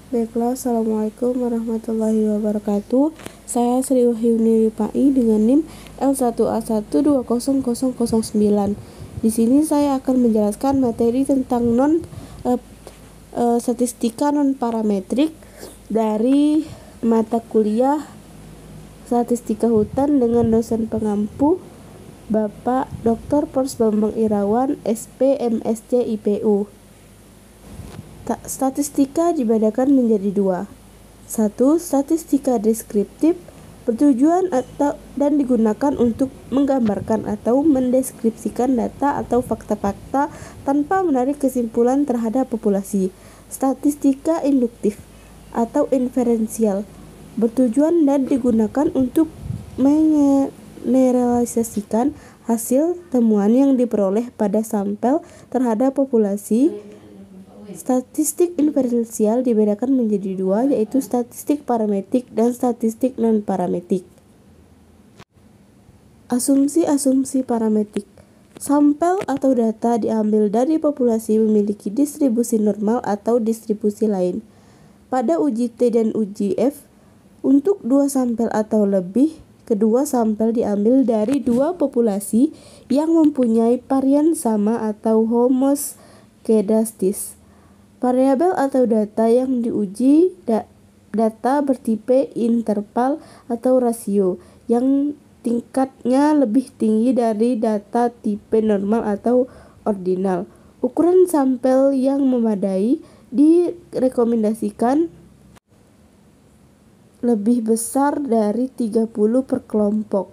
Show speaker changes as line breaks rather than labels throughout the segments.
Baiklah, Assalamualaikum warahmatullahi wabarakatuh. Saya Sri Wahyuni Ripai dengan NIM L1A1200009. Di sini saya akan menjelaskan materi tentang statistika non parametrik dari mata kuliah Statistika Hutan dengan dosen pengampu Bapak Dr. Pors Bambang Irawan, SP, MSc, IPU. Statistika dibedakan menjadi dua. Satu, statistika deskriptif bertujuan dan digunakan untuk menggambarkan atau mendeskripsikan data atau fakta-fakta tanpa menarik kesimpulan terhadap populasi. Statistika induktif atau inferensial bertujuan dan digunakan untuk meneneralisasikan hasil temuan yang diperoleh pada sampel terhadap populasi. Statistik inferensial dibedakan menjadi dua, yaitu statistik parametrik dan statistik non-parametrik. Asumsi-asumsi parametrik. Sampel atau data diambil dari populasi memiliki distribusi normal atau distribusi lain. Pada uji T dan uji F, untuk dua sampel atau lebih, kedua sampel diambil dari dua populasi yang mempunyai varian sama atau homoskedastis. Variabel atau data yang diuji data bertipe interval atau rasio yang tingkatnya lebih tinggi dari data tipe normal atau ordinal. Ukuran sampel yang memadai direkomendasikan lebih besar dari 30 per kelompok.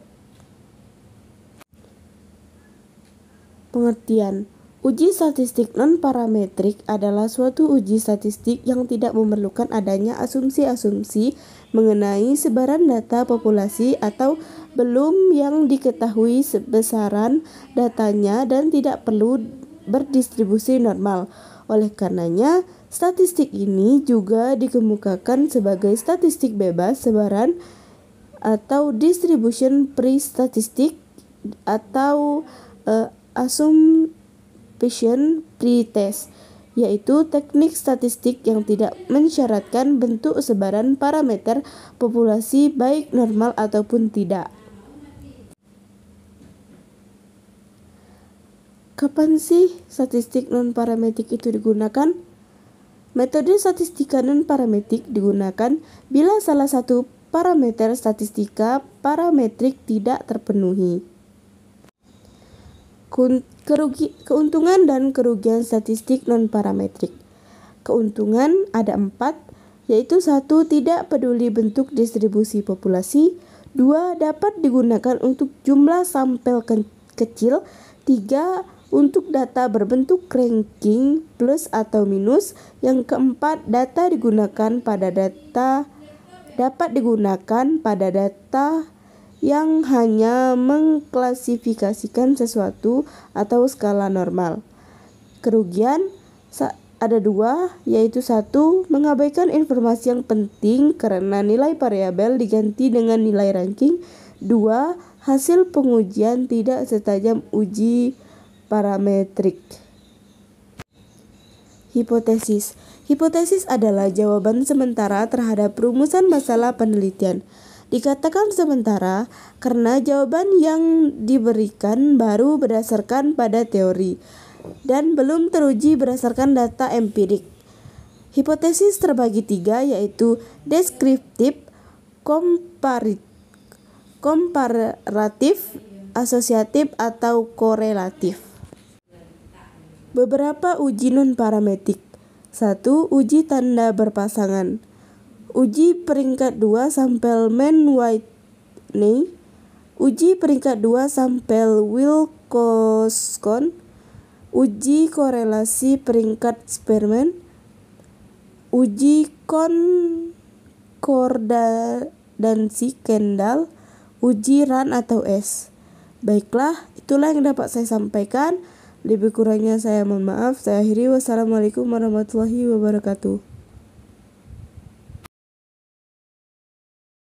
Pengertian. Uji statistik non-parametrik adalah suatu uji statistik yang tidak memerlukan adanya asumsi-asumsi mengenai sebaran data populasi atau belum yang diketahui besaran datanya dan tidak perlu berdistribusi normal. Oleh karenanya, statistik ini juga dikemukakan sebagai statistik bebas sebaran atau distribution free statistic atau assumption pretest, yaitu teknik statistik yang tidak mensyaratkan bentuk sebaran parameter populasi baik normal ataupun tidak. Kapan sih statistik non-parametrik itu digunakan? Metode statistika non-parametrik digunakan bila salah satu parameter statistika parametrik tidak terpenuhi. Keuntungan dan kerugian statistik non-parametrik. Keuntungan ada 4, yaitu 1. Tidak peduli bentuk distribusi populasi. 2. Dapat digunakan untuk jumlah sampel kecil. 3. Untuk data berbentuk ranking plus atau minus. Yang keempat, dapat digunakan pada data yang hanya mengklasifikasikan sesuatu atau skala normal. Kerugian ada 2, yaitu 1. Mengabaikan informasi yang penting karena nilai variabel diganti dengan nilai ranking. 2. Hasil pengujian tidak setajam uji parametrik. Hipotesis. Hipotesis adalah jawaban sementara terhadap rumusan masalah penelitian. Dikatakan sementara karena jawaban yang diberikan baru berdasarkan pada teori dan belum teruji berdasarkan data empirik. Hipotesis terbagi 3, yaitu deskriptif, komparatif, asosiatif, atau korelatif. Beberapa uji non-parametrik. 1. Uji tanda berpasangan. Uji peringkat 2 sampel Mann-Whitney. Uji peringkat 2 sampel Wilcoxon. Uji korelasi peringkat Spearman. Uji konkordansi Kendall. Uji RAN atau S. Baiklah, itulah yang dapat saya sampaikan. Lebih kurangnya saya mohon maaf. Saya akhiri. Wassalamualaikum warahmatullahi wabarakatuh.